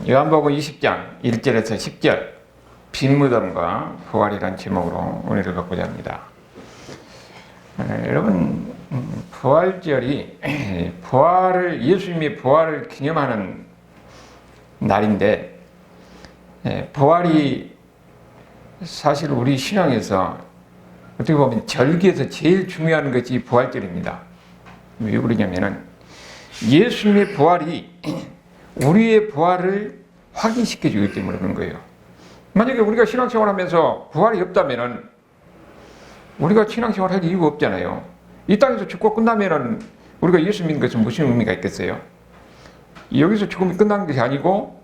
요한복음 20장 1절에서 10절 빈 무덤과 부활이라는 제목으로 오늘을 갖고자 합니다. 여러분, 부활절이 예수님의 부활을 기념하는 날인데, 부활이 사실 우리 신앙에서 어떻게 보면 절기에서 제일 중요한 것이 부활절입니다. 왜 그러냐면은 예수님의 부활이 우리의 부활을 확인시켜 주기 때문에 그런 거예요. 만약에 우리가 신앙생활 하면서 부활이 없다면은 우리가 신앙생활 할 이유가 없잖아요. 이 땅에서 죽고 끝나면은 우리가 예수 믿는 것은 무슨 의미가 있겠어요? 여기서 죽음이 끝난 것이 아니고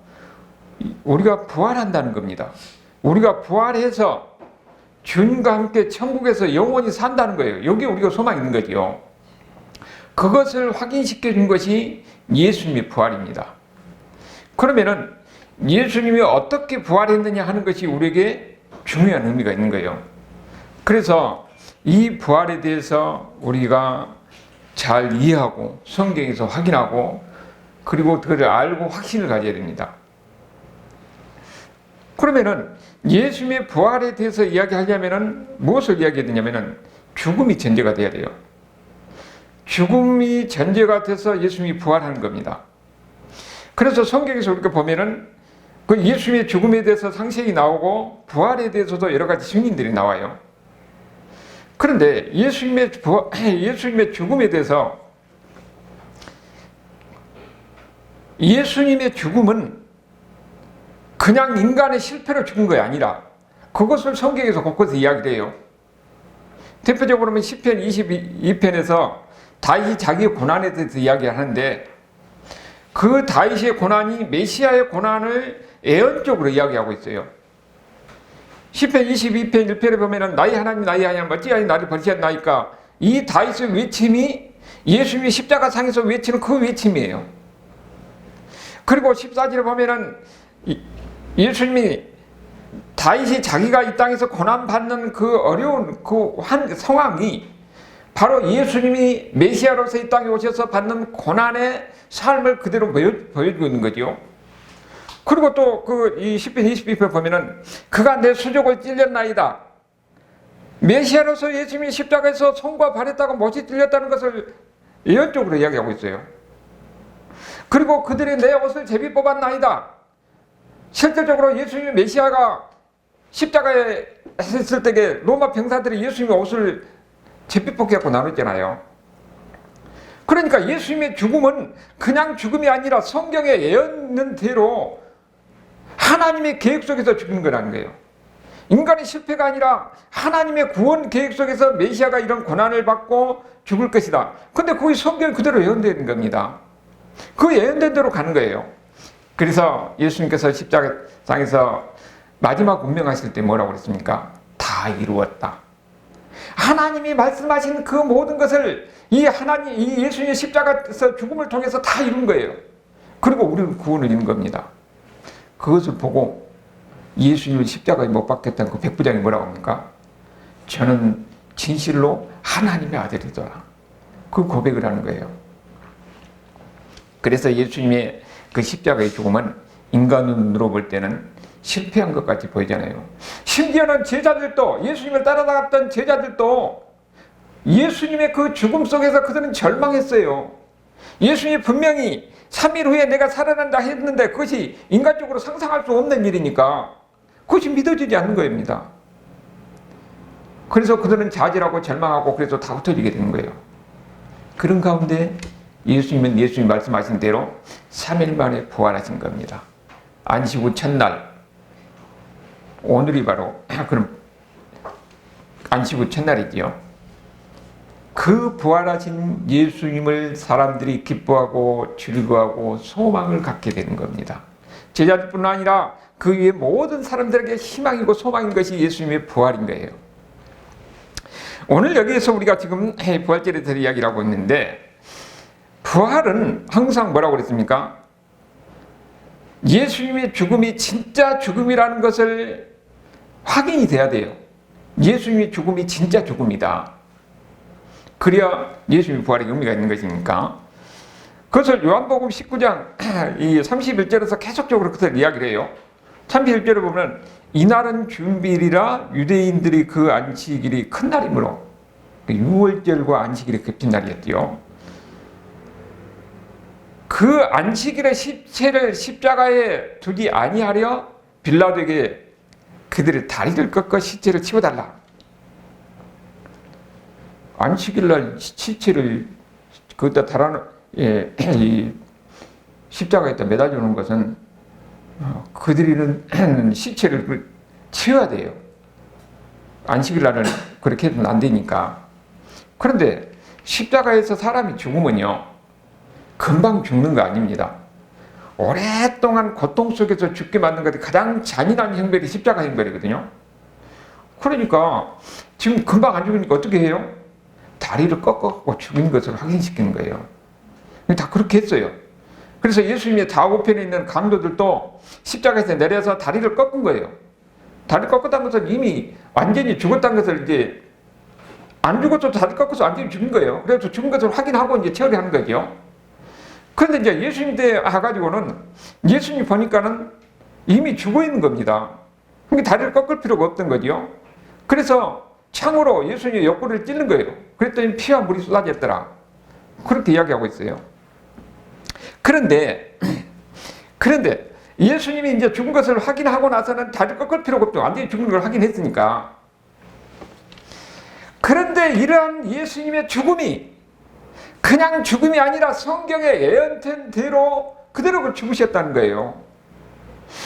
우리가 부활한다는 겁니다. 우리가 부활해서 주님과 함께 천국에서 영원히 산다는 거예요. 여기에 우리가 소망이 있는 거죠. 그것을 확인시켜 준 것이 예수님의 부활입니다. 그러면은 예수님이 어떻게 부활했느냐 하는 것이 우리에게 중요한 의미가 있는 거예요. 그래서 이 부활에 대해서 우리가 잘 이해하고 성경에서 확인하고 그리고 그걸 알고 확신을 가져야 됩니다. 그러면은 예수님의 부활에 대해서 이야기하려면은 무엇을 이야기해야 되냐면은 죽음이 전제가 돼야 돼요. 죽음이 전제가 돼서 예수님이 부활하는 겁니다. 그래서 성경에서 우리가 보면은 그 예수님의 죽음에 대해서 상세히 나오고 부활에 대해서도 여러 가지 증인들이 나와요. 그런데 예수님의 죽음에 대해서 예수님의 죽음은 그냥 인간의 실패로 죽은 것이 아니라 그것을 성경에서 곳곳에 이야기를 해요. 대표적으로 보면 시편 22편에서 다윗이 자기의 고난에 대해서 이야기하는데 그 다윗의 고난이 메시아의 고난을 예언적으로 이야기하고 있어요. 시편 22편 1편에 보면은 나의 하나님 어찌하여 나를 버리셨나이까, 이 다윗의 외침이 예수님이 십자가상에서 외치는 그 외침이에요. 그리고 14절에 보면은 예수님이 다윗이 자기가 이 땅에서 고난받는 그 어려운 그 상황이 바로 예수님이 메시아로서 이 땅에 오셔서 받는 고난의 삶을 그대로 보여주고 있는 거죠. 그리고 또 이 시편 22편 보면은 그가 내 수족을 찔렸나이다. 메시아로서 예수님이 십자가에서 손과 발에다가 못이 찔렸다는 것을 예언적으로 이야기하고 있어요. 그리고 그들이 내 옷을 제비 뽑았나이다. 실질적으로 예수님이 메시아가 십자가에 했을 때에 로마 병사들이 예수님의 옷을 제비 뽑기하고 나눴잖아요. 그러니까 예수님의 죽음은 그냥 죽음이 아니라 성경에 예언된 대로 하나님의 계획 속에서 죽는 거라는 거예요. 인간의 실패가 아니라 하나님의 구원 계획 속에서 메시아가 이런 고난을 받고 죽을 것이다. 근데 그게 성경 그대로 예언된 겁니다. 그 예언된 대로 가는 거예요. 그래서 예수님께서 십자가상에서 마지막 운명하실 때 뭐라고 그랬습니까? 다 이루었다. 하나님이 말씀하신 그 모든 것을 이 예수님의 십자가에서 죽음을 통해서 다 이룬 거예요. 그리고 우리는 구원을 이룬 겁니다. 그것을 보고 예수님을 십자가에 못 박혔다는 그 백부장이 뭐라고 합니까? 저는 진실로 하나님의 아들이더라. 그 고백을 하는 거예요. 그래서 예수님의 그 십자가의 죽음은 인간 눈으로 볼 때는 실패한 것 같이 보이잖아요. 심지어는 제자들도, 예수님을 따라다녔던 제자들도 예수님의 그 죽음 속에서 그들은 절망했어요. 예수님이 분명히 3일 후에 내가 살아난다 했는데 그것이 인간적으로 상상할 수 없는 일이니까 그것이 믿어지지 않는 겁니다. 그래서 그들은 좌절하고 절망하고 그래서 다 흩어지게 되는 거예요. 그런 가운데 예수님은 예수님 말씀하신 대로 3일 만에 부활하신 겁니다. 안식 후 첫날, 오늘이 바로 그럼 안식 후 첫날이지요. 그 부활하신 예수님을 사람들이 기뻐하고 즐거워하고 소망을 갖게 되는 겁니다. 제자들뿐 아니라 그 위에 모든 사람들에게 희망이고 소망인 것이 예수님의 부활인 거예요. 오늘 여기에서 우리가 지금 부활절에 대해 이야기를 하고 있는데, 부활은 항상 뭐라고 그랬습니까? 예수님의 죽음이 진짜 죽음이라는 것을 확인이 돼야 돼요. 예수님의 죽음이 진짜 죽음이다. 그래야 예수님의 부활의 의미가 있는 것이니까. 그것을 요한복음 19장 이 31절에서 계속적으로 그것을 이야기를 해요. 31절에 보면 이날은 준비일이라 유대인들이 그 안식일이 큰 날이므로, 유월절과 안식일이 겹친 날이었대요. 그 안식일의 시체를 십자가에 두지 아니하려 빌라도에게 그들의 다리를 꺾어 시체를 치워달라. 안식일날 시체를 거기다 이 십자가에다 매달려 놓은 것은 그들은 시체를 치워야 돼요. 안식일날은 그렇게 해서는 안 되니까. 그런데 십자가에서 사람이 죽으면요, 금방 죽는 거 아닙니다. 오랫동안 고통 속에서 죽게 만든 것이 가장 잔인한 형벌이 십자가 형벌이거든요. 그러니까 지금 금방 안 죽으니까 어떻게 해요? 다리를 꺾어 죽인 것을 확인시키는 거예요. 다 그렇게 했어요. 그래서 예수님의 좌우편에 있는 강도들도 십자가에서 내려서 다리를 꺾은 거예요. 다리를 꺾었다는 것은 이미 완전히 죽었다는 것을 이제 안 죽어도 다리 꺾어서 완전히 죽은 거예요. 그래서 죽은 것을 확인하고 이제 처리하는 거죠. 그런데 이제 예수님 때 와가지고는 예수님 보니까는 이미 죽어 있는 겁니다. 그러니까 다리를 꺾을 필요가 없던 거죠. 그래서 창으로 예수님의 옆구리를 찔른 거예요. 그랬더니 피와 물이 쏟아졌더라. 그렇게 이야기하고 있어요. 그런데 예수님이 이제 죽은 것을 확인하고 나서는 다리를 꺾을 필요가 없죠. 완전히 죽은 걸 확인했으니까. 그런데 이러한 예수님의 죽음이 그냥 죽음이 아니라 성경의 예언된 대로 그대로 죽으셨다는 거예요.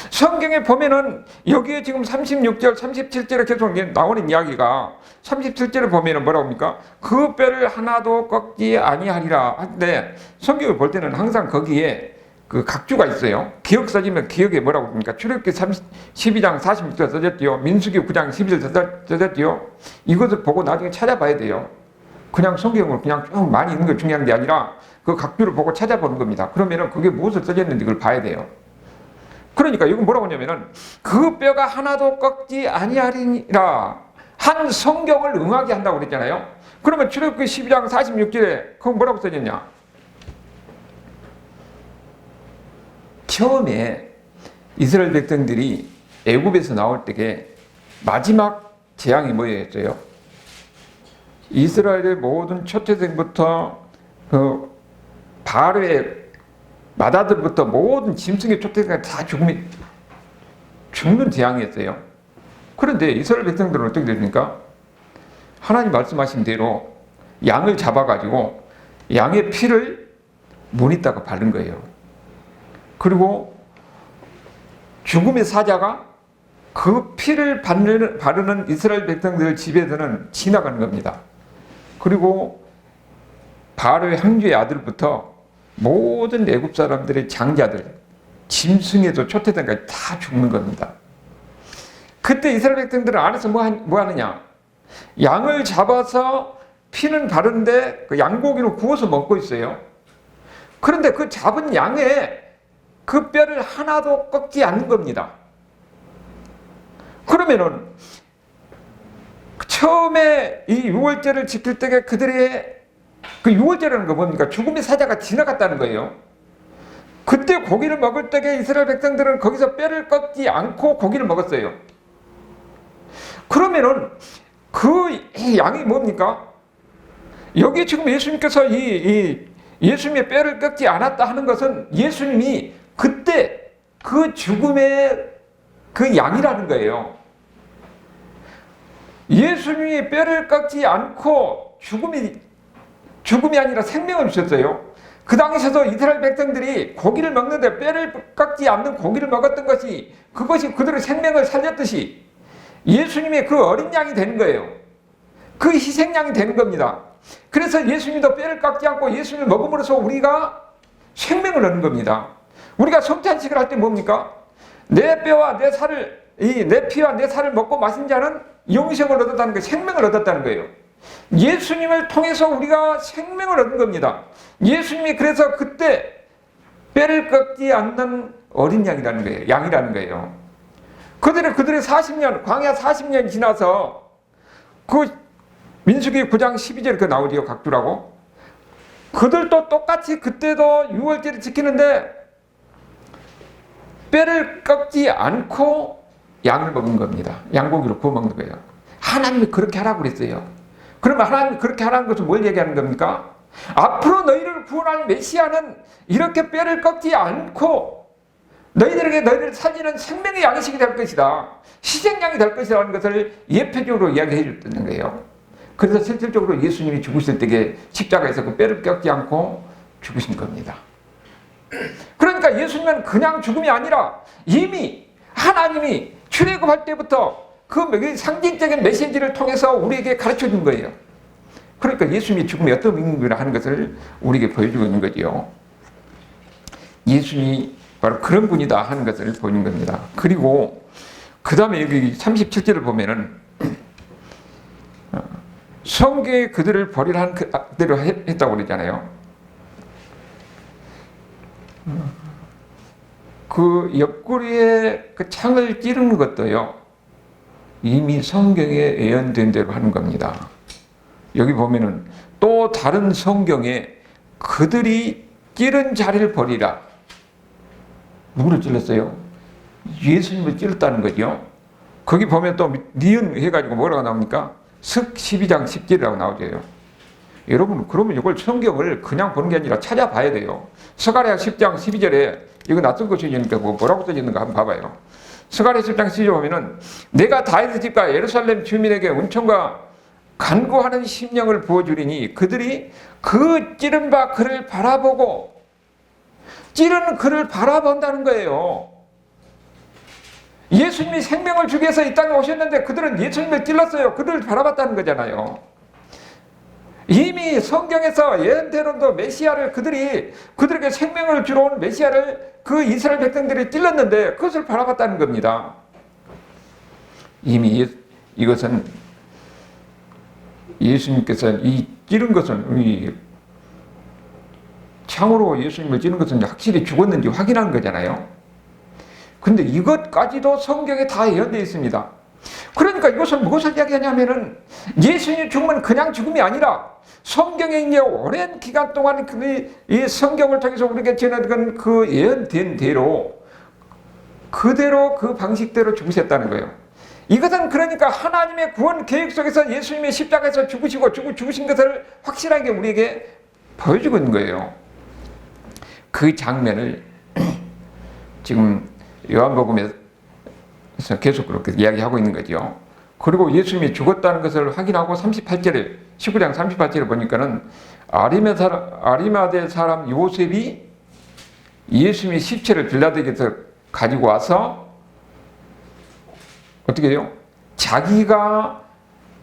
성경에 보면은 여기에 지금 36절, 37절에 계속 나오는 이야기가 37절에 보면은 뭐라고 합니까? 그 뼈를 하나도 꺾지 아니하리라 하는데 성경을 볼 때는 항상 거기에 그 각주가 있어요. 기억 써지면 기억에 뭐라고 합니까? 출애굽기 12장 46절 써졌지요. 민수기 9장 11절 써졌지요. 이것을 보고 나중에 찾아봐야 돼요. 그냥 성경을 그냥 쭉 많이 읽는 게 중요한 게 아니라 그 각주를 보고 찾아보는 겁니다. 그러면은 그게 무엇을 써졌는지 그걸 봐야 돼요. 그러니까 이건 뭐라고 하냐면은 그 뼈가 하나도 꺾지 아니하리라 한 성경을 응하게 한다고 그랬잖아요. 그러면 출애굽기 12장 46절에 그건 뭐라고 써졌냐? 처음에 이스라엘 백성들이 애굽에서 나올 때에 마지막 재앙이 뭐였어요? 이스라엘의 모든 초태생부터 그 바로의 마다들부터 모든 짐승의 초태생이 다 죽는 재앙이었어요. 그런데 이스라엘 백성들은 어떻게 됩니까? 하나님 말씀하신 대로 양을 잡아가지고 양의 피를 문에다가 바른 거예요. 그리고 죽음의 사자가 그 피를 바르는 이스라엘 백성들 집에서는 지나가는 겁니다. 그리고 바로의 황제의 아들부터 모든 애굽 사람들의 장자들, 짐승에도 초태생까지 다 죽는 겁니다. 그때 이스라엘 백성들은 안에서 뭐 하느냐? 양을 잡아서 피는 바른데 그 양고기를 구워서 먹고 있어요. 그런데 그 잡은 양에 그 뼈를 하나도 꺾지 않는 겁니다. 그러면은 처음에 이 유월절을 지킬 때에 그들의 그 유월절이라는 거 뭡니까? 죽음의 사자가 지나갔다는 거예요. 그때 고기를 먹을 때에 이스라엘 백성들은 거기서 뼈를 꺾지 않고 고기를 먹었어요. 그러면은 그 양이 뭡니까? 여기 지금 예수님께서 이 예수님의 뼈를 꺾지 않았다 하는 것은 예수님이 그때 그 죽음의 그 양이라는 거예요. 예수님이 뼈를 꺾지 않고 죽음이 아니라 생명을 주셨어요. 그 당시에도 이스라엘 백성들이 고기를 먹는데 뼈를 꺾지 않는 고기를 먹었던 것이 그것이 그들의 생명을 살렸듯이 예수님의 그 어린 양이 되는 거예요. 그 희생양이 되는 겁니다. 그래서 예수님도 뼈를 깎지 않고 예수님을 먹음으로써 우리가 생명을 얻는 겁니다. 우리가 성찬식을 할 때 뭡니까? 내 뼈와 내 살을, 내 피와 내 살을 먹고 마신 자는 영생을 얻었다는 거예요. 생명을 얻었다는 거예요. 예수님을 통해서 우리가 생명을 얻은 겁니다. 예수님이 그래서 그때 뼈를 꺾지 않는 어린 양이라는 거예요. 양이라는 거예요. 그들의 40년, 광야 40년이 지나서 그 민수기 9장 12절에 그 나오지요. 각주라고. 그들도 똑같이 그때도 유월절을 지키는데 뼈를 꺾지 않고 양을 먹은 겁니다. 양고기를 구워 먹는 거예요. 하나님이 그렇게 하라고 그랬어요. 그러면 하나님이 그렇게 하라는 것은 뭘 얘기하는 겁니까? 앞으로 너희를 구원할 메시아는 이렇게 뼈를 꺾지 않고 너희를 살리는 생명의 양식이 될 것이다. 희생양이 될 것이라는 것을 예표적으로 이야기해 줬다는 거예요. 그래서 실질적으로 예수님이 죽으실 때에 십자가에서 그 뼈를 꺾지 않고 죽으신 겁니다. 그러니까 예수님은 그냥 죽음이 아니라 이미 하나님이 출애굽할 때부터 그 상징적인 메시지를 통해서 우리에게 가르쳐 준 거예요. 그러니까 예수님이 죽음이 어떤 의미를 하는 것을 우리에게 보여주고 있는 거죠. 예수님이 바로 그런 분이다 하는 것을 보여준 겁니다. 그리고 그 다음에 여기 37절을 보면은 성경에 그들을 버리라 한 그대로 했다고 그러잖아요. 그 옆구리에 그 창을 찌르는 것도요, 이미 성경에 예언된 대로 하는 겁니다. 여기 보면은 또 다른 성경에 그들이 찌른 자리를 버리라. 누구를 찔렀어요? 예수님을 찔렀다는 거죠. 거기 보면 또 니은 해가지고 뭐라고 나옵니까? 석 12장 10절이라고 나오죠. 여러분, 그러면 이걸 성경을 그냥 보는 게 아니라 찾아봐야 돼요. 스가랴 10장 12절에 이거 낯선 것이니까 뭐라고 써있는가 한번 봐봐요. 스가랴 10장 12절 보면은 내가 다윗의 집과 예루살렘 주민에게 은총과 간구하는 심령을 부어주리니 그들이 그 찌른 바 그를 바라보고, 찌른 그를 바라본다는 거예요. 예수님이 생명을 주기 위해서 이 땅에 오셨는데 그들은 예수님을 찔렀어요. 그들을 바라봤다는 거잖아요. 이미 성경에서 예언대로도 메시아를 그들에게 생명을 주러 온 메시아를 그 이스라엘 백성들이 찔렀는데 그것을 바라봤다는 겁니다. 이미 이것은 예수님께서 이 찌른 것은 이 창으로 예수님을 찌른 것은 확실히 죽었는지 확인한 거잖아요. 근데 이것까지도 성경에 다 예언되어 있습니다. 그러니까 이것은 무엇을 이야기하냐면은 예수님의 죽음은 그냥 죽음이 아니라 성경에 이제 오랜 기간 동안 이 성경을 통해서 우리에게 전해진 그 예언된 대로 그대로 그 방식대로 죽으셨다는 거예요. 이것은 그러니까 하나님의 구원 계획 속에서 예수님의 십자가에서 죽으신 것을 확실하게 우리에게 보여주고 있는 거예요. 그 장면을 지금 요한복음에서 계속 그렇게 이야기하고 있는 거죠. 그리고 예수님이 죽었다는 것을 확인하고 38절에 19장 38절에 보니까는 아리마대 사람 요셉이 예수님의 시체를 빌라도에게서 가지고 와서 어떻게 해요? 자기가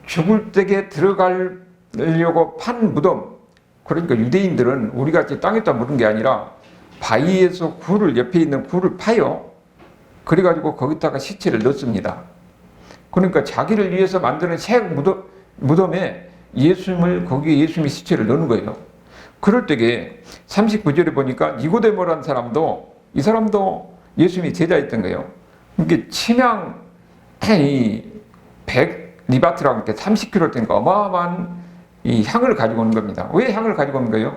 죽을 때에 들어가려고 판 무덤, 그러니까 유대인들은 우리같이 땅에다 묻은 게 아니라 바위에서 옆에 있는 굴을 파요. 그래가지고 거기다가 시체를 넣습니다. 그러니까 자기를 위해서 만드는 새 무덤에 거기에 예수님의 시체를 넣는 거예요. 그럴 때에 39절에 보니까 니고데모라는 사람도, 이 사람도 예수님이 제자였던 거예요. 이게 침향 100리바트라고 이렇게 30kg 되니까 어마어마한 이 향을 가지고 오는 겁니다. 왜 향을 가지고 오는 거예요?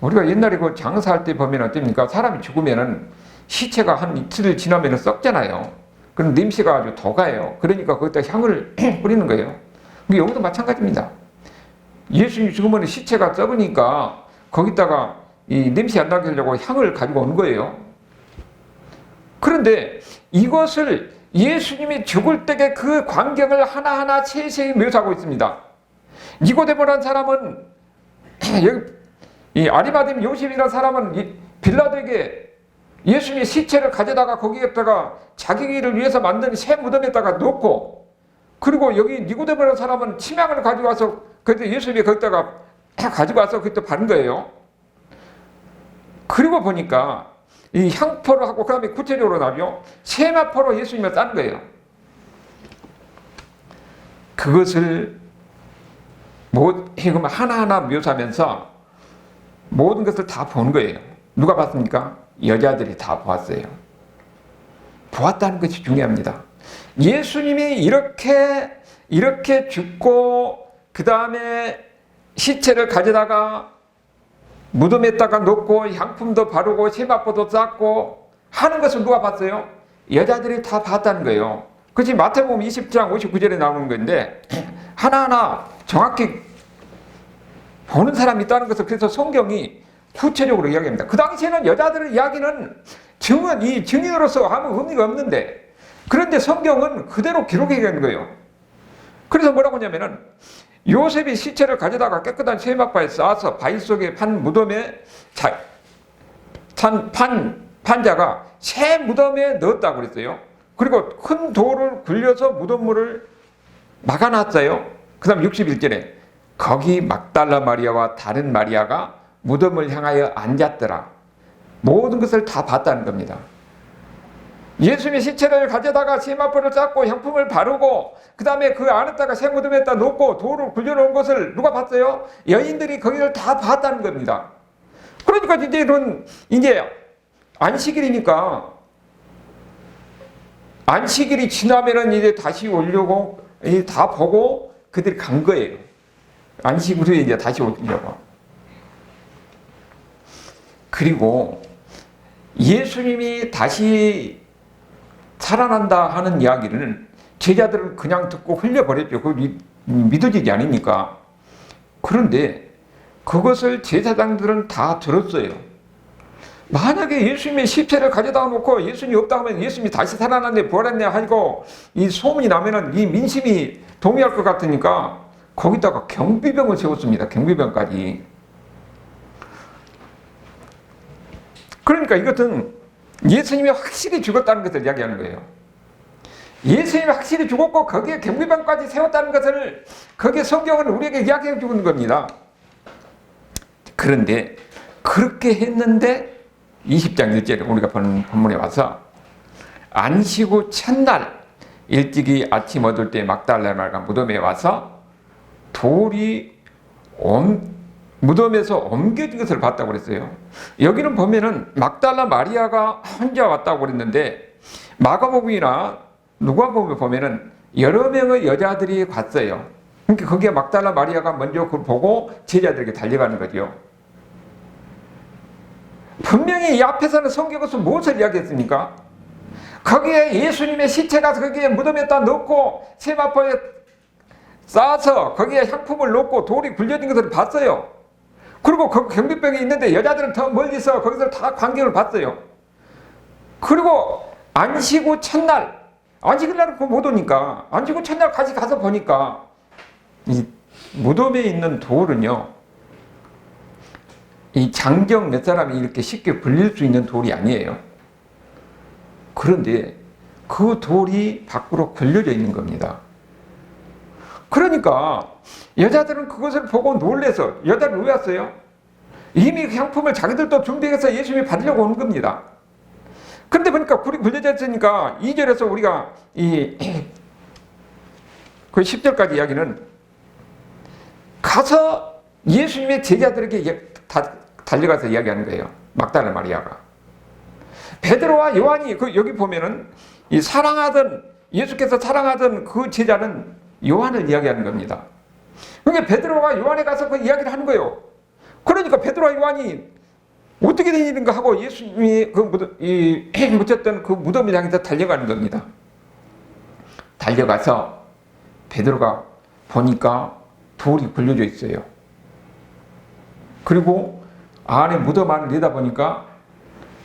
우리가 옛날에 그 장사할 때 보면 어떻습니까? 사람이 죽으면은 시체가 한 이틀 지나면 썩잖아요. 그럼 냄새가 아주 더가요. 그러니까 거기다 향을 뿌리는 거예요. 여기도 마찬가지입니다. 예수님 죽으면 시체가 썩으니까 거기다가 이 냄새 안 나게 하려고 향을 가지고 오는 거예요. 그런데 이것을 예수님이 죽을 때의 그 광경을 하나하나 세세히 묘사하고 있습니다. 니고데모라는 사람은 이 아리마대 요셉이라는 사람은 빌라도에게 예수님의 시체를 가져다가 거기에다가 자기를 위해서 만든 새 무덤에다가 놓고, 그리고 여기 니고데모라는 사람은 침향을 가지고 와서 그때 예수님이 거기다가 가지고 와서 그때 바른 거예요. 그리고 보니까 이 향포로 하고 그 다음에 구체적으로 나죠. 세마포로 예수님을 딴 거예요. 그것을 하나하나 묘사하면서 모든 것을 다 본 거예요. 누가 봤습니까? 여자들이 다 보았어요. 보았다는 것이 중요합니다. 예수님이 이렇게 죽고 그 다음에 시체를 가져다가 무덤에다가 놓고 향품도 바르고 세마포도 쌓고 하는 것을 누가 봤어요? 여자들이 다 봤다는 거예요. 그것이 마태복음 20장 59절에 나오는 건데 하나하나 정확히 보는 사람이 있다는 것을 그래서 성경이 구체적으로 이야기합니다. 그 당시에는 여자들의 이야기는 증인으로서 아무 의미가 없는데 그런데 성경은 그대로 기록해 간 거예요. 그래서 뭐라고 하냐면은 요셉이 시체를 가져다가 깨끗한 세마포에 쌓아서 바위 속에 판 무덤에 판자가 새 무덤에 넣었다고 그랬어요. 그리고 큰 돌을 굴려서 무덤물을 막아놨어요. 그 다음 61절에 거기 막달라 마리아와 다른 마리아가 무덤을 향하여 앉았더라. 모든 것을 다 봤다는 겁니다. 예수님의 시체를 가져다가 세마포를 쌓고 향품을 바르고 그 다음에 그 안에다가 새 무덤에다 놓고 돌을 굴려놓은 것을 누가 봤어요? 여인들이 거기를 다 봤다는 겁니다. 그러니까 이제 안식일이니까 안식일이 지나면은 이제 다시 오려고 다 보고 그들이 간 거예요. 안식 후에 이제 다시 오려고. 그리고 예수님이 다시 살아난다 하는 이야기를 제자들은 그냥 듣고 흘려버렸죠. 그거 믿어지지 않으니까. 그런데 그것을 제사장들은 다 들었어요. 만약에 예수님의 시체를 가져다 놓고 예수님이 없다 하면 예수님이 다시 살아났네 부활했네 하고 이 소문이 나면은 이 민심이 동의할 것 같으니까 거기다가 경비병을 세웠습니다. 경비병까지. 그러니까 이것은 예수님이 확실히 죽었다는 것을 이야기하는 거예요. 예수님이 확실히 죽었고 거기에 경비병까지 세웠다는 것을 거기에 성경은 우리에게 이야기해 주는 겁니다. 그런데 그렇게 했는데 20장 1절에 우리가 보는 본문에 와서 안식 후 첫날 일찍이 아침 얻을 때 막달라 마리아가 무덤에 와서 돌이 무덤에서 옮겨진 것을 봤다고 그랬어요. 여기는 보면은 막달라 마리아가 혼자 왔다고 그랬는데 마가복음이나 누가복음에 보면은 여러 명의 여자들이 갔어요. 그러니까 거기에 막달라 마리아가 먼저 그걸 보고 제자들에게 달려가는 거죠. 분명히 이 앞에서는 성경에서 무엇을 이야기했습니까? 거기에 예수님의 시체가 거기에 무덤에다 넣고 세마포에 쌓아서 거기에 향품을 넣고 돌이 굴려진 것을 봤어요. 그리고 그 경비병이 있는데 여자들은 더 멀리서 거기서 다 광경을 봤어요. 그리고 안식 후 첫날, 안식일 날은 못 오니까 안식 후 첫날 같이 가서 보니까 이 무덤에 있는 돌은요, 이 장정 몇 사람이 이렇게 쉽게 불릴 수 있는 돌이 아니에요. 그런데 그 돌이 밖으로 걸려져 있는 겁니다. 그러니까 여자들은 그것을 보고 놀래서 여자를 왜 왔어요? 이미 그 향품을 자기들도 준비해서 예수님이 받으려고 오는 겁니다. 그런데 보니까 굴이 굴려져 있으니까 2절에서 우리가 그 10절까지 이야기는 가서 예수님의 제자들에게 달려가서 이야기하는 거예요. 막달라 마리아가. 베드로와 요한이 여기 보면은 이 예수께서 사랑하던 그 제자는 요한을 이야기하는 겁니다. 그러니까 베드로가 요한에 가서 그 이야기를 하는 거예요. 그러니까 베드로와 요한이 어떻게 된 일인가 하고 예수님이 묻혔던 그 무덤을 향해서 달려가는 겁니다. 달려가서 베드로가 보니까 돌이 굴려져 있어요. 그리고 안에 무덤 안을 내다보니까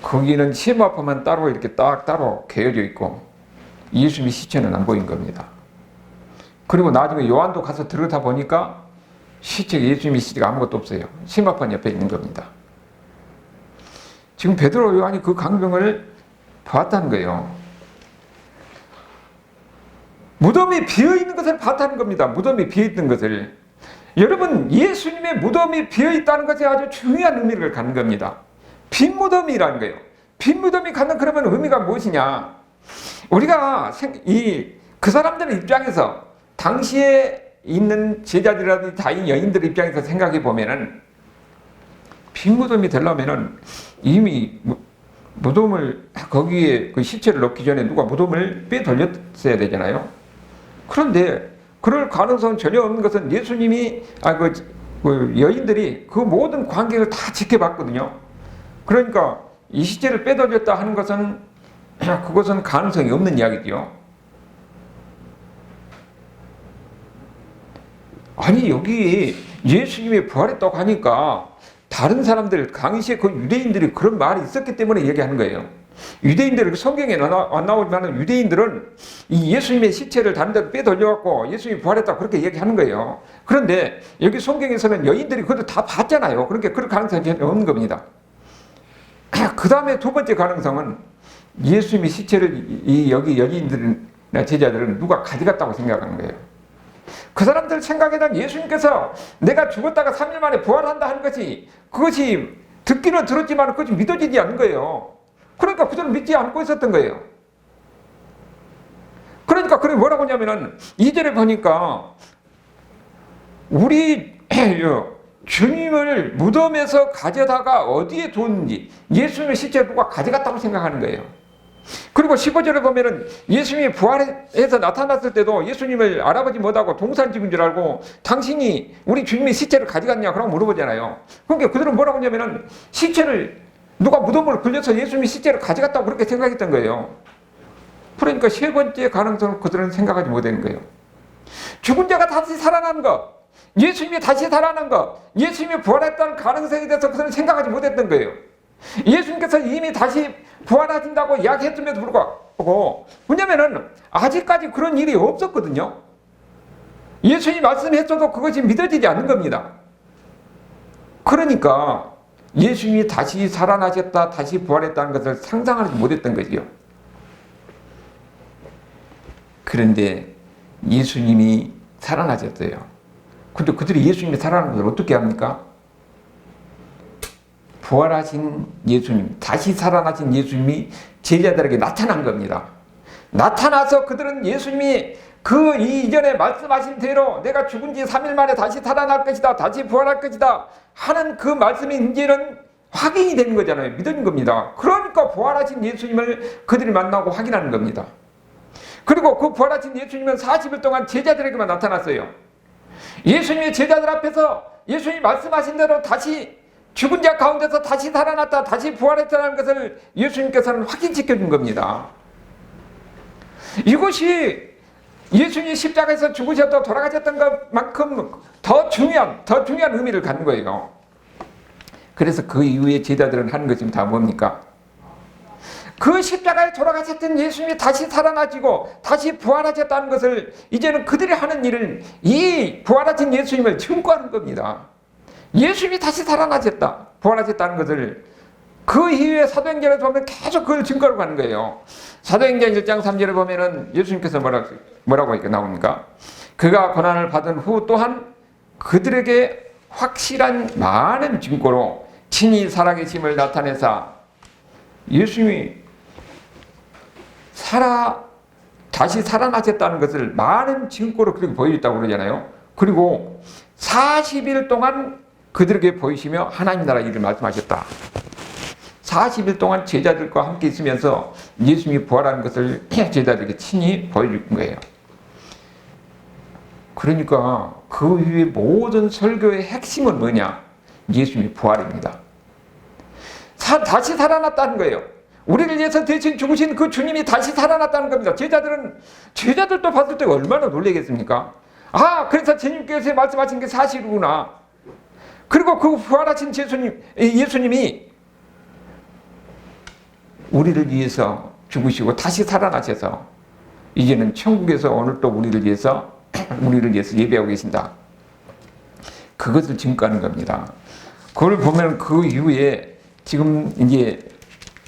거기는 세마포만 따로 이렇게 딱 따로 개어져 있고 예수님의 시체는 안 보인 겁니다. 그리고 나중에 요한도 가서 들여다 보니까 예수님의 시체가 아무것도 없어요. 세마포 옆에 있는 겁니다. 지금 베드로 요한이 그 광경을 봤다는 거예요. 무덤이 비어있는 것을 봤다는 겁니다. 무덤이 비어있는 것을. 여러분, 예수님의 무덤이 비어있다는 것이 아주 중요한 의미를 갖는 겁니다. 빈 무덤이라는 거예요. 빈 무덤이 갖는 그러면 의미가 무엇이냐? 우리가 그 사람들의 입장에서 당시에 있는 제자들이라든지 다인 여인들 입장에서 생각해 보면은 빈 무덤이 되려면은 이미 무덤을 거기에 그 시체를 넣기 전에 누가 무덤을 빼돌렸어야 되잖아요. 그런데 그럴 가능성은 전혀 없는 것은 예수님이 그 여인들이 그 모든 관계를 다 지켜봤거든요. 그러니까 이 시체를 빼돌렸다 하는 것은 그것은 가능성이 없는 이야기죠. 아니 여기 예수님이 부활했다고 하니까 다른 사람들 당시에 그 유대인들이 그런 말이 있었기 때문에 얘기하는 거예요. 유대인들은 성경에 안 나오지만 유대인들은 이 예수님의 시체를 다른 데로 빼돌려갖고 예수님이 부활했다고 그렇게 얘기하는 거예요. 그런데 여기 성경에서는 여인들이 그걸 다 봤잖아요. 그러니까 그럴 가능성이 전혀 없는 겁니다. 그 다음에 두 번째 가능성은 예수님의 시체를 여기 여인들이나 제자들은 누가 가져갔다고 생각하는 거예요. 그 사람들 생각에는 예수님께서 내가 죽었다가 3일 만에 부활한다 하는 것이 그것이 듣기는 들었지만 그것이 믿어지지 않는 거예요. 그러니까 그들은 믿지 않고 있었던 거예요. 그러니까 그게 뭐라고 하냐면은 2절에 보니까 우리 주님을 무덤에서 가져다가 어디에 뒀는지 예수님의 시체를 누가 가져갔다고 생각하는 거예요. 그리고 15절에 보면은 예수님이 부활해서 나타났을 때도 예수님을 알아보지 못하고 동산 찍은 줄 알고 당신이 우리 주님의 시체를 가져갔냐 그러고 물어보잖아요. 그러니까 그들은 뭐라고 하냐면은 시체를 누가 무덤을 굴려서 예수님의 시체를 가져갔다고 그렇게 생각했던 거예요. 그러니까 세 번째 가능성을 그들은 생각하지 못한 거예요. 죽은 자가 다시 살아난 것, 예수님이 다시 살아난 것, 예수님이 부활했다는 가능성에 대해서 그들은 생각하지 못했던 거예요. 예수님께서 이미 다시 부활하신다고 이야기했음에도 불구하고 왜냐면은 아직까지 그런 일이 없었거든요. 예수님이 말씀했어도 그것이 믿어지지 않는 겁니다. 그러니까 예수님이 다시 살아나셨다, 다시 부활했다는 것을 상상하지 못했던 거지요. 그런데 예수님이 살아나셨어요. 근데 그들이 예수님이 살아나는 것을 어떻게 합니까? 부활하신 예수님, 다시 살아나신 예수님이 제자들에게 나타난 겁니다. 나타나서 그들은 예수님이 그 이전에 말씀하신 대로 내가 죽은 지 3일 만에 다시 살아날 것이다, 다시 부활할 것이다 하는 그 말씀이 이제는 확인이 되는 거잖아요. 믿은 겁니다. 그러니까 부활하신 예수님을 그들이 만나고 확인하는 겁니다. 그리고 그 부활하신 예수님은 40일 동안 제자들에게만 나타났어요. 예수님의 제자들 앞에서 예수님이 말씀하신 대로 다시 죽은 자 가운데서 다시 살아났다, 다시 부활했다는 것을 예수님께서는 확인시켜준 겁니다. 이것이 예수님이 십자가에서 죽으셨다 돌아가셨던 것만큼 더 중요한 의미를 갖는 거예요. 그래서 그 이후에 제자들은 하는 것이 다 뭡니까? 그 십자가에 돌아가셨던 예수님이 다시 살아나시고 다시 부활하셨다는 것을 이제는 그들이 하는 일은 이 부활하신 예수님을 증거하는 겁니다. 예수님이 다시 살아나셨다, 부활하셨다는 것을 그 이후에 사도행전에 보면 계속 그걸 증거로 가는 거예요. 사도행전 1장 3절에 보면은 예수님께서 뭐라고 이렇게 나옵니까? 그가 고난을 받은 후 또한 그들에게 확실한 많은 증거로 친히 살아계심을 나타내사 예수님이 다시 살아나셨다는 것을 많은 증거로 그렇게 보여줬다고 그러잖아요. 그리고 40일 동안 그들에게 보이시며 하나님 나라 일을 말씀하셨다. 40일 동안 제자들과 함께 있으면서 예수님이 부활하는 것을 제자들에게 친히 보여준 거예요. 그러니까 그 이후에 모든 설교의 핵심은 뭐냐? 예수님이 부활입니다. 다시 살아났다는 거예요. 우리를 위해서 대신 죽으신 그 주님이 다시 살아났다는 겁니다. 제자들도 봤을 때 얼마나 놀라겠습니까? 아, 그래서 주님께서 말씀하신 게 사실이구나. 그리고 그 부활하신 예수님이 우리를 위해서 죽으시고 다시 살아나셔서 이제는 천국에서 오늘 또 우리를 위해서 예배하고 계신다. 그것을 증거하는 겁니다. 그걸 보면 그 이후에 지금 이제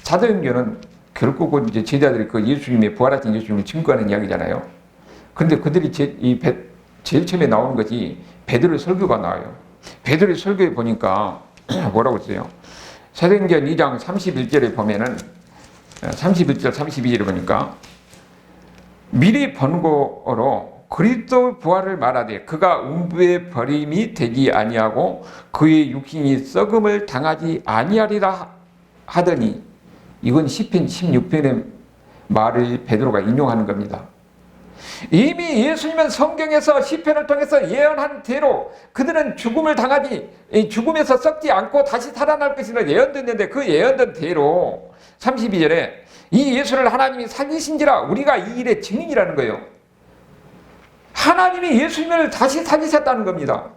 사도행전은 결국은 이제 제자들이 그 예수님의 부활하신 예수님을 증거하는 이야기잖아요. 그런데 그들이 제일 처음에 나오는 것이 베드로의 설교가 나와요. 베드로의 설교에 보니까 뭐라고 써요? 사도행전 2장 31절에 보면은 31절 32절에 보니까 미리 번거로 그리스도 부활을 말하되 그가 음부의 버림이 되지 아니하고 그의 육신이 썩음을 당하지 아니하리라 하더니 이건 시편 16편의 말을 베드로가 인용하는 겁니다. 이미 예수님은 성경에서 시편을 통해서 예언한 대로 그들은 죽음을 당하지, 죽음에서 썩지 않고 다시 살아날 것이라 예언됐는데, 그 예언된 대로 32절에 이 예수를 하나님이 살리신지라 우리가 이 일의 증인이라는 거예요. 하나님이 예수님을 다시 살리셨다는 겁니다.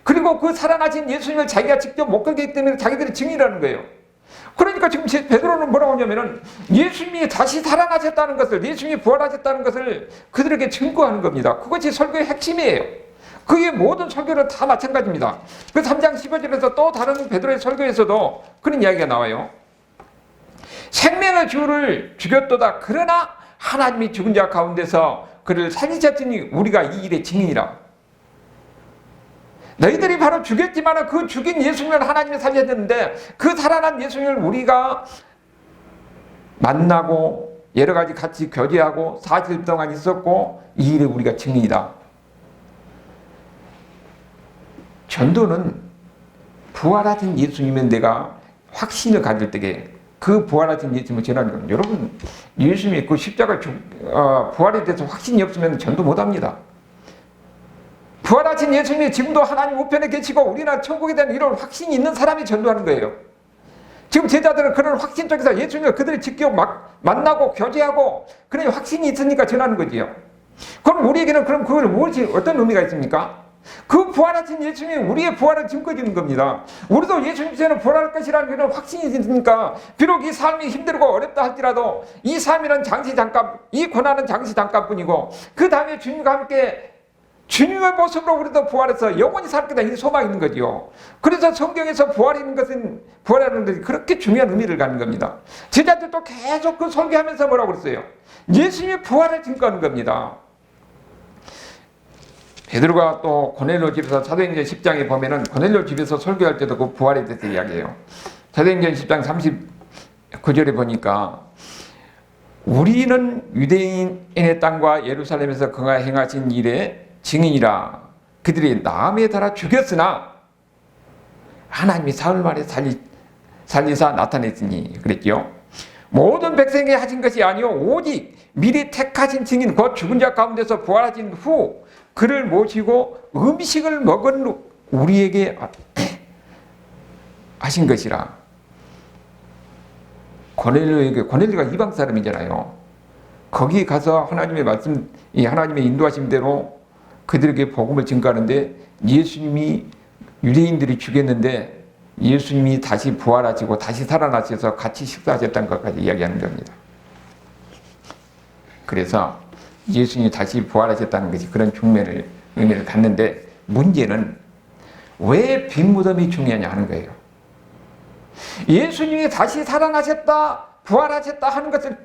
그리고 그 살아나신 예수님을 자기가 직접 못 가기 때문에 자기들이 증인이라는 거예요. 그러니까 지금 베드로는 뭐라고 하냐면은 예수님이 다시 살아나셨다는 것을, 예수님이 부활하셨다는 것을 그들에게 증거하는 겁니다. 그것이 설교의 핵심이에요. 그게 모든 설교는 다 마찬가지입니다. 그 3장 15절에서 또 다른 베드로의 설교에서도 그런 이야기가 나와요. 생명의 주를 죽였도다. 그러나 하나님이 죽은 자 가운데서 그를 살리셨으니 우리가 이 일의 증인이라. 너희들이 바로 죽였지만 그 죽인 예수님을 하나님이 살렸는데, 그 살아난 예수님을 우리가 만나고 여러 가지 같이 교제하고 40일 동안 있었고 이 일에 우리가 증인이다. 전도는 부활하신 예수님은 내가 확신을 가질 때에 그 부활하신 예수님을 전하는 겁니다. 여러분, 예수님이 그 십자가 부활에 대해서 확신이 없으면 전도 못합니다. 부활하신 예수님이 지금도 하나님 우편에 계시고 우리나라 천국에 대한 이런 확신이 있는 사람이 전도하는 거예요. 지금 제자들은 그런 확신 속에서 예수님을 그들이 직접 만나고 교제하고 그런 확신이 있으니까 전하는 거지요. 그럼 우리에게는 그럼 그걸 무엇이 어떤 의미가 있습니까? 그 부활하신 예수님이 우리의 부활을 증거해주는 겁니다. 우리도 예수님께서는 부활할 것이라는 그런 확신이 있으니까 비록 이 삶이 힘들고 어렵다 할지라도 이 삶이는 잠시 잠깐, 이 고난은 잠시 잠깐뿐이고 그 다음에 주님과 함께 주님의 모습으로 우리도 부활해서 영원히 살 거다, 이 소망이 있는 거죠. 그래서 성경에서 부활하는 것이 그렇게 중요한 의미를 갖는 겁니다. 제자들도 계속 그 설교하면서 뭐라고 그랬어요? 예수님의 부활을 증거하는 겁니다. 베드로가 또 고넬료 집에서 사도행전 10장에 보면은 고넬료 집에서 설교할 때도 그 부활에 대해서 이야기해요. 사도행전 10장 39절에 보니까 우리는 유대인의 땅과 예루살렘에서 그가 행하신 일에 증인이라. 그들이 남에 따라 죽였으나 하나님이 사흘 만에 살리사 나타냈으니 그랬죠. 모든 백성에게 하신 것이 아니요 오직 미리 택하신 증인 곧 죽은 자 가운데서 부활하신 후 그를 모시고 음식을 먹은 우리에게 하신 것이라. 고넬료가 이방 사람이잖아요. 거기 가서 하나님의 인도하신 대로 그들에게 복음을 증거하는데, 예수님이 유대인들이 죽였는데 예수님이 다시 부활하시고 다시 살아나셔서 같이 식사하셨다는 것까지 이야기하는 겁니다. 그래서 예수님이 다시 부활하셨다는 것이 그런 의미를 갖는데, 문제는 왜 빈무덤이 중요하냐 하는 거예요. 예수님이 다시 살아나셨다, 부활하셨다 하는 것을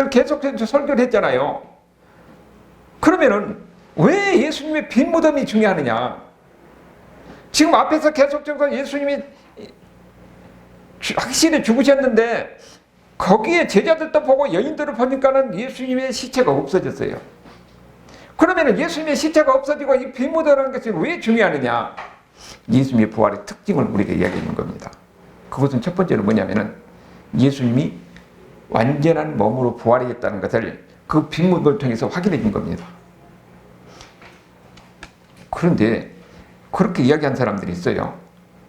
계속해서 설교를 했잖아요. 그러면은 왜 예수님의 빈무덤이 중요하느냐? 지금 앞에서 계속적으로 예수님이 확실히 죽으셨는데 거기에 제자들도 보고 여인들을 보니까는 예수님의 시체가 없어졌어요. 그러면 예수님의 시체가 없어지고 이 빈무덤이라는 것이 왜 중요하느냐? 예수님의 부활의 특징을 우리에게 이야기해 주는 겁니다. 그것은 첫 번째로 뭐냐면은 예수님이 완전한 몸으로 부활했다는 것을 그 빈무덤을 통해서 확인해 준 겁니다. 그런데 그렇게 이야기한 사람들이 있어요.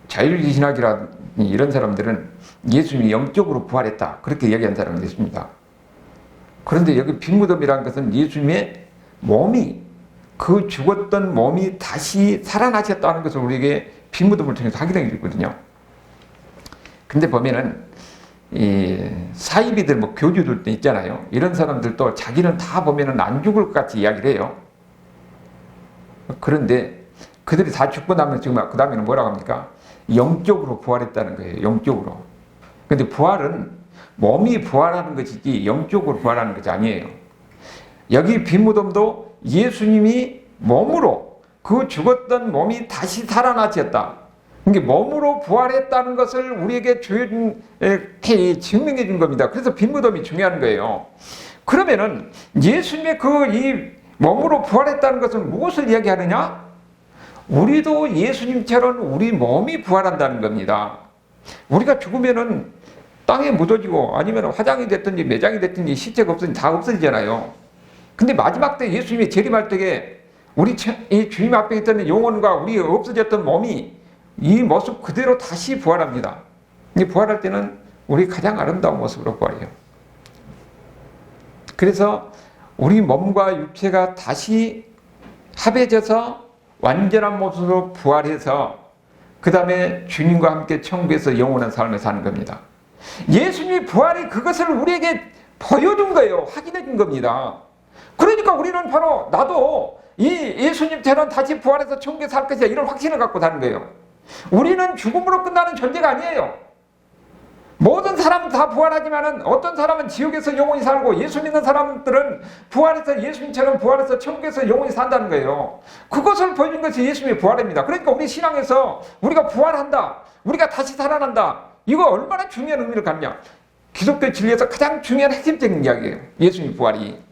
자율신학이라 이런 사람들은 예수님이 영적으로 부활했다, 그렇게 이야기한 사람들이 있습니다. 그런데 여기 빈무덤이라는 것은 예수님의 몸이, 그 죽었던 몸이 다시 살아나셨다는 것을 우리에게 빈무덤을 통해서 확인해 주거든요. 근데 보면은 이 사이비들, 교주들도 있잖아요. 이런 사람들도 자기는 다 보면은 안 죽을 것 같이 이야기를 해요. 그런데 그들이 다 죽고 나면 지금 그 다음에는 뭐라고 합니까? 영적으로 부활했다는 거예요. 영적으로. 근데 부활은 몸이 부활하는 것이지 영적으로 부활하는 것이 아니에요. 여기 빈무덤도 예수님이 몸으로, 그 죽었던 몸이 다시 살아나셨다, 이게 몸으로 부활했다는 것을 우리에게 증명해 준 겁니다. 그래서 빈무덤이 중요한 거예요. 그러면은 예수님의 이 몸으로 부활했다는 것은 무엇을 이야기하느냐? 우리도 예수님처럼 우리 몸이 부활한다는 겁니다. 우리가 죽으면은 땅에 묻어지고 아니면 화장이 됐든지 매장이 됐든지 시체가 없어지면 다 없어지잖아요. 근데 마지막 때 예수님이 재림할 때에 이 주님 앞에 있던 영혼과 우리 없어졌던 몸이 이 모습 그대로 다시 부활합니다. 이 부활할 때는 우리 가장 아름다운 모습으로 부활해요. 그래서 우리 몸과 육체가 다시 합해져서 완전한 모습으로 부활해서 그 다음에 주님과 함께 천국에서 영원한 삶을 사는 겁니다. 예수님이 부활이 그것을 우리에게 보여준 거예요. 확인해 준 겁니다. 그러니까 우리는 바로 나도 이 예수님처럼 다시 부활해서 천국에 살 것이야 이런 확신을 갖고 사는 거예요. 우리는 죽음으로 끝나는 존재가 아니에요. 모든 사람은 다 부활하지만 어떤 사람은 지옥에서 영원히 살고 예수 믿는 사람들은 부활해서 예수님처럼 부활해서 천국에서 영원히 산다는 거예요. 그것을 보여준 것이 예수님의 부활입니다. 그러니까 우리 신앙에서 우리가 부활한다, 우리가 다시 살아난다, 이거 얼마나 중요한 의미를 갖냐. 기독교 진리에서 가장 중요한 핵심적인 이야기예요. 예수님 부활이.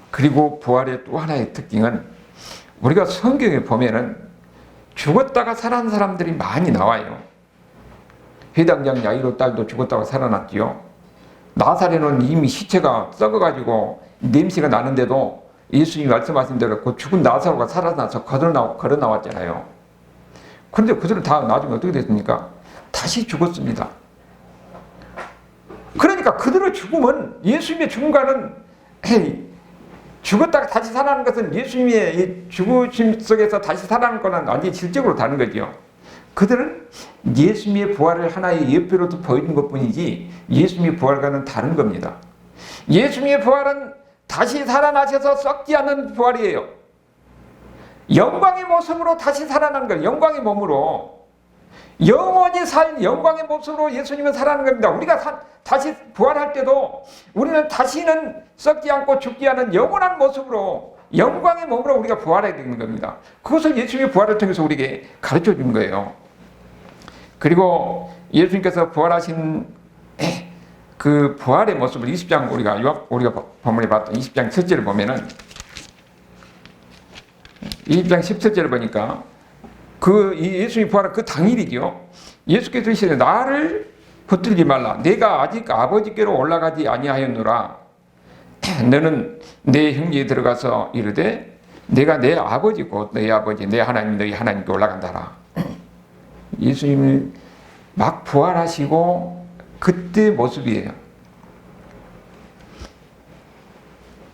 그리고 부활의 또 하나의 특징은 우리가 성경에 보면은 죽었다가 살아난 사람들이 많이 나와요. 회당장 야이로 딸도 죽었다가 살아났지요. 나사렛은 이미 시체가 썩어가지고 냄새가 나는데도 예수님이 말씀하신 대로 그 죽은 나사로가 살아나서 걸어 나왔잖아요. 그런데 그들은 다 나중에 어떻게 됐습니까? 다시 죽었습니다. 그러니까 그들의 죽음은 예수님의 죽음과는 죽었다가 다시 살아나는 것은 예수님의 죽으심 속에서 다시 살아나는 것은 완전히 질적으로 다른 거죠. 그들은 예수님의 부활을 하나의 예표로도 보여준 것뿐이지 예수님의 부활과는 다른 겁니다. 예수님의 부활은 다시 살아나셔서 썩지 않는 부활이에요. 영광의 모습으로 다시 살아나는 거예요. 영광의 몸으로. 영원히 살 영광의 모습으로 예수님은 살아나는 겁니다. 우리가 다시 부활할 때도 우리는 다시는 썩지 않고 죽지 않은 영원한 모습으로 영광의 몸으로 우리가 부활해야 되는 겁니다. 그것을 예수님의 부활을 통해서 우리에게 가르쳐 준 거예요. 그리고 예수님께서 부활하신 그 부활의 모습을 20장 우리가 본문에 봤던 20장 7절을 보면은 20장 17절을 보니까 이 예수님이 부활한 그 당일이죠. 예수께서 이르시되 나를 붙들지 말라. 내가 아직 아버지께로 올라가지 아니하였노라. 너는 내 형제에 들어가서 이르되 내가 내 아버지 곧 너희 아버지 내 하나님 너희 하나님께 올라간다라. 예수님이 막 부활하시고 그때 모습이에요.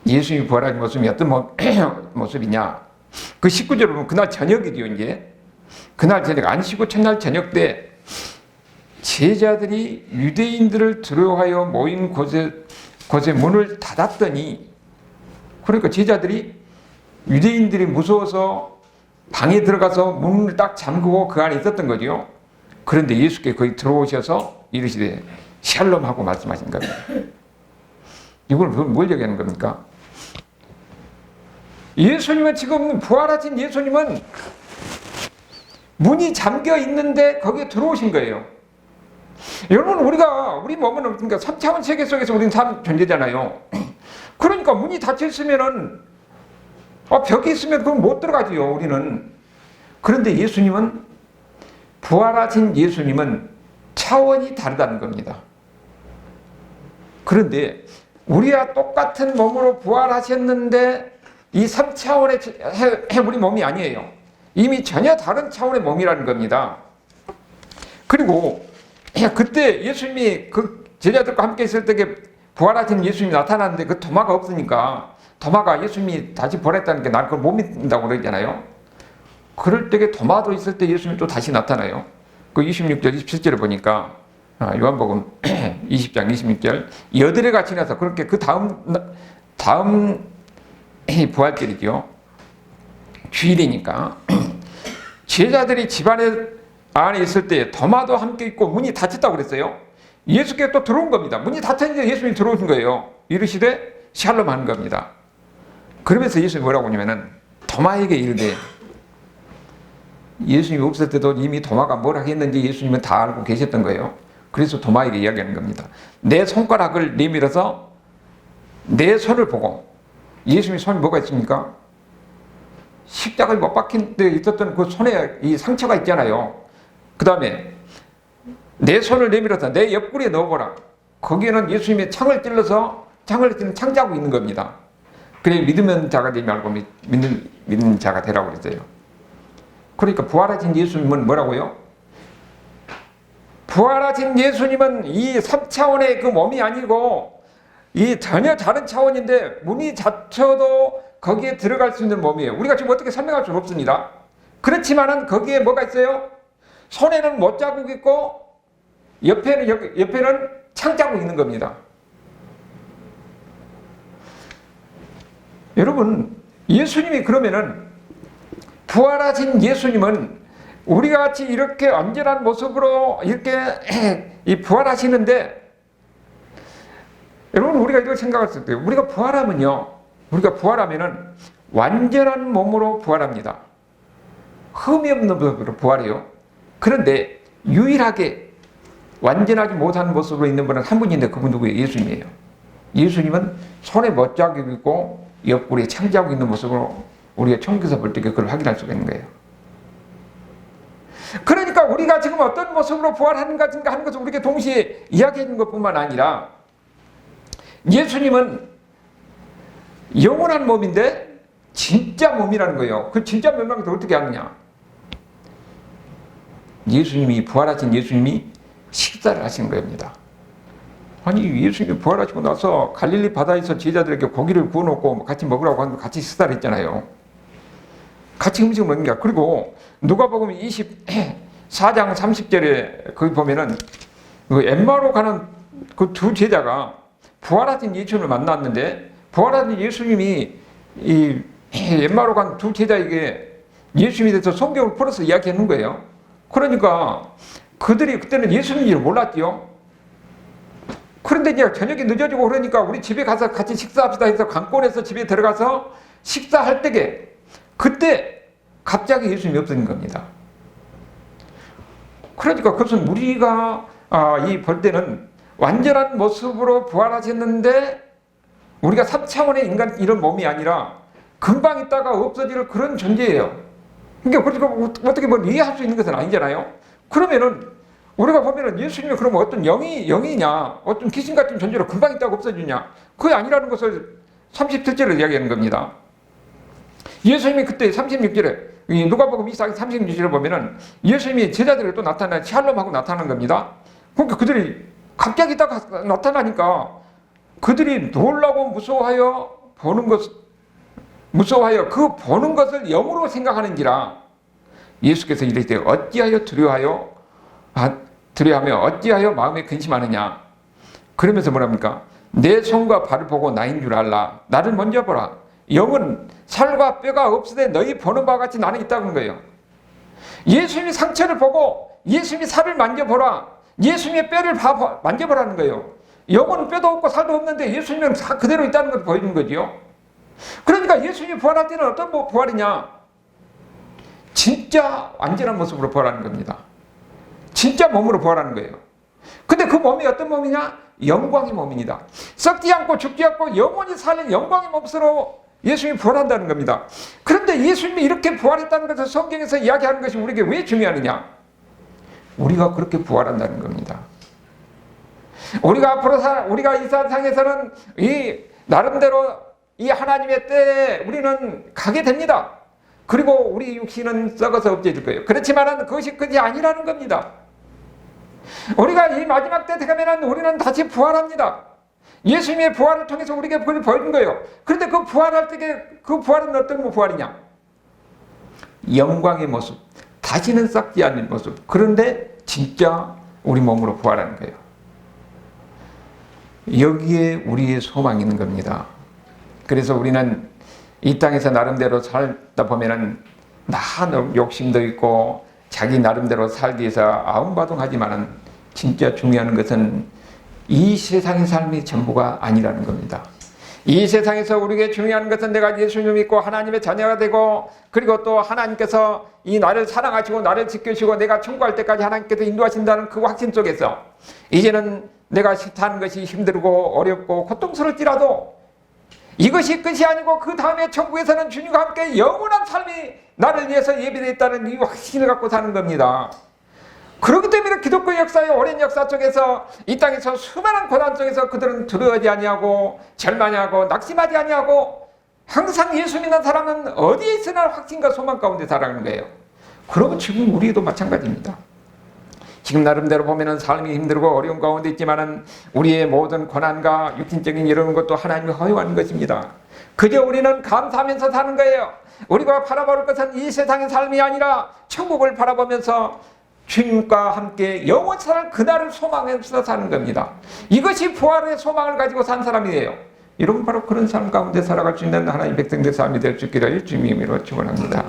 예수님이 부활하신 모습이 어떤 모습이냐. 그 19절을 보면 그날 저녁이죠. 이제 그날 저녁 안식구 첫날 저녁 때 제자들이 유대인들을 두려워하여 모인 곳에 문을 닫았더니, 그러니까 제자들이 유대인들이 무서워서 방에 들어가서 문을 딱 잠그고 그 안에 있었던 거죠. 그런데 예수께 거기 들어오셔서 이르시되 샬롬 하고 말씀하신 겁니다. 이걸 뭘 얘기하는 겁니까? 예수님은 지금 부활하신 예수님은 문이 잠겨 있는데 거기에 들어오신 거예요. 여러분 우리 몸은 그러니까 3차원 세계 속에서 우리는 존재잖아요. 그러니까 문이 닫혀 있으면은 벽이 있으면 그건 못 들어가지요. 우리는. 그런데 예수님은 부활하신 예수님은 차원이 다르다는 겁니다. 그런데 우리와 똑같은 몸으로 부활하셨는데 이 3차원의 우리 몸이 아니에요. 이미 전혀 다른 차원의 몸이라는 겁니다. 그리고 그때 예수님이 그 제자들과 함께 있을 때 부활하신 예수님이 나타났는데 그 도마가 없으니까 도마가 예수님이 다시 부활했다는 게 난 그걸 못 믿는다고 그러잖아요. 그럴 때에 도마도 있을 때 예수님이 또 다시 나타나요. 그 26절 27절을 보니까 요한복음 20장 26절 여드레가 지나서 그렇게 그 다음 부활절이죠. 주일이니까 제자들이 안에 있을 때 도마도 함께 있고 문이 닫혔다고 그랬어요. 예수께 또 들어온 겁니다. 문이 닫혔는데 예수님이 들어오신 거예요. 이르시되 샬롬 하는 겁니다. 그러면서 예수님이 뭐라고 하냐면은 도마에게 이르되, 예수님이 없을 때도 이미 도마가 뭘 하겠는지 예수님은 다 알고 계셨던 거예요. 그래서 도마에게 이야기하는 겁니다. 내 손가락을 내밀어서 내 손을 보고, 예수님의 손이 뭐가 있습니까? 십자가에 못 박힌 데 있었던 그 손에 이 상처가 있잖아요. 그 다음에 내 손을 내밀어서 내 옆구리에 넣어보라. 거기에는 예수님의 창을 찔러서 창을 창조하고 있는 겁니다. 그래 믿으면 자가 되지 말고 믿는 자가 되라고 그랬어요. 그러니까 부활하신 예수님은 뭐라고요? 부활하신 예수님은 이 3차원의 그 몸이 아니고 이 전혀 다른 차원인데 문이 닫혀도 거기에 들어갈 수 있는 몸이에요. 우리가 지금 어떻게 설명할 수는 없습니다. 그렇지만은 거기에 뭐가 있어요? 손에는 못자국 있고 옆에는 창자국 있는 겁니다. 여러분, 예수님이 그러면은 부활하신 예수님은 우리가 같이 이렇게 완전한 모습으로 이렇게 이 부활하시는데, 여러분 우리가 이렇게 생각할 수 있어요. 우리가 부활하면은 완전한 몸으로 부활합니다. 흠이 없는 모습으로 부활해요. 그런데 유일하게 완전하지 못한 모습으로 있는 분은 한 분인데 그분 누구예요? 예수님이에요. 예수님은 손에 못자국이 있고 옆구리에 창자국이 있는 모습으로 우리가 총기에서 볼 때 그걸 확인할 수가 있는 거예요. 그러니까 우리가 지금 어떤 모습으로 부활하는가 하는 것을 우리에게 동시에 이야기하는 것뿐만 아니라 예수님은 영원한 몸인데 진짜 몸이라는 거예요. 그 진짜 몸이라는 것을 어떻게 아느냐? 예수님이 부활하신 예수님이 식사를 하신 겁니다. 아니 예수님이 부활하시고 나서 갈릴리 바다에서 제자들에게 고기를 구워놓고 같이 먹으라고 하는데 같이 식사를 했잖아요. 같이 음식을 먹는 게. 그리고 누가복음 24장 30절에 거기 보면은 그 엠마오로 가는 그 두 제자가 부활하신 예수님을 만났는데 부활하신 예수님이 이 엠마오로 간 두 제자에게 예수님에 대해서 성경을 풀어서 이야기하는 거예요. 그러니까 그들이 그때는 예수님인지 몰랐죠. 그런데 이제 저녁이 늦어지고 그러니까 우리 집에 가서 같이 식사합시다 해서 관건에서 집에 들어가서 식사할 때게 그때 갑자기 예수님이 없어진 겁니다. 그러니까 그것은 우리가 볼 때는 완전한 모습으로 부활하셨는데 우리가 3차원의 인간 이런 몸이 아니라 금방 있다가 없어질 그런 존재예요. 그러니까 어떻게 이해할 수 있는 것은 아니잖아요. 그러면은 우리가 보면은 예수님이 그러면 어떤 영이냐, 어떤 귀신 같은 존재로 금방 있다가 없어지냐, 그게 아니라는 것을 37절을 이야기하는 겁니다. 예수님이 그때 36절에 누가복음 24장 36절을 보면은 예수님이 제자들에게 또 나타나는 샬롬하고 나타나는 겁니다. 그러니까 그들이 갑자기 있다가 나타나니까 그들이 놀라고 무서워하여 그 보는 것을 영으로 생각하는지라 예수께서 이르시되 어찌하여 두려워하며 어찌하여 마음에 근심하느냐. 그러면서 뭐랍니까? 내 손과 발을 보고 나인 줄 알라. 나를 먼저 보라. 영은 살과 뼈가 없으되 너희 보는 바와 같이 나는 있다는 거예요. 예수님이 상처를 보고 예수님이 살을 만져보라. 예수님의 뼈를 만져보라는 거예요. 영은 뼈도 없고 살도 없는데 예수님은 그대로 있다는 걸 보여주는 거죠. 그러니까 예수님이 부활할 때는 어떤 부활이냐? 진짜 완전한 모습으로 부활하는 겁니다. 진짜 몸으로 부활하는 거예요. 근데 그 몸이 어떤 몸이냐? 영광의 몸입니다. 썩지 않고 죽지 않고 영원히 사는 영광의 몸으로 예수님이 부활한다는 겁니다. 그런데 예수님이 이렇게 부활했다는 것을 성경에서 이야기하는 것이 우리에게 왜 중요하느냐? 우리가 그렇게 부활한다는 겁니다. 우리가 이 세상에서는 나름대로 이 하나님의 때에 우리는 가게 됩니다. 그리고 우리 육신은 썩어서 없어질 거예요. 그렇지만은 그것이 끝이 아니라는 겁니다. 우리가 이 마지막 때 되면은 우리는 다시 부활합니다. 예수님의 부활을 통해서 우리에게 그걸 보여준 거예요. 그런데 그 부활할 때 그 부활은 어떤 부활이냐? 영광의 모습, 다시는 썩지 않는 모습. 그런데 진짜 우리 몸으로 부활하는 거예요. 여기에 우리의 소망이 있는 겁니다. 그래서 우리는 이 땅에서 나름대로 살다 보면은 욕심도 있고 자기 나름대로 살기 위해서 아웅바둥하지만은 진짜 중요한 것은 이 세상의 삶이 전부가 아니라는 겁니다. 이 세상에서 우리에게 중요한 것은 내가 예수님 믿고 하나님의 자녀가 되고 그리고 또 하나님께서 이 나를 사랑하시고 나를 지켜주시고 내가 천국할 때까지 하나님께서 인도하신다는 그 확신 속에서 이제는 내가 사는 것이 힘들고 어렵고 고통스럽지라도 이것이 끝이 아니고 그 다음에 천국에서는 주님과 함께 영원한 삶이 나를 위해서 예비되어 있다는 이 확신을 갖고 사는 겁니다. 그렇기 때문에 기독교 역사의 오랜 역사 속에서 이 땅에서 수많은 고난 속에서 그들은 두려워하지 아니하고 절망하고 낙심하지 아니하고 항상 예수 믿는 사람은 어디에 있으나 확신과 소망 가운데 살아가는 거예요. 그러고 지금 우리도 마찬가지입니다. 지금 나름대로 보면은 삶이 힘들고 어려운 가운데 있지만은 우리의 모든 고난과 육신적인 이런 것도 하나님이 허용하는 것입니다. 그저 우리는 감사하면서 사는 거예요. 우리가 바라볼 것은 이 세상의 삶이 아니라 천국을 바라보면서 주님과 함께 영원 살 그날을 소망하면서 사는 겁니다. 이것이 부활의 소망을 가지고 산 사람이에요. 여러분 바로 그런 삶 가운데 살아갈 수 있는 하나님 백성들 삶이 될 수 있기를 주님의 이름으로 축원합니다.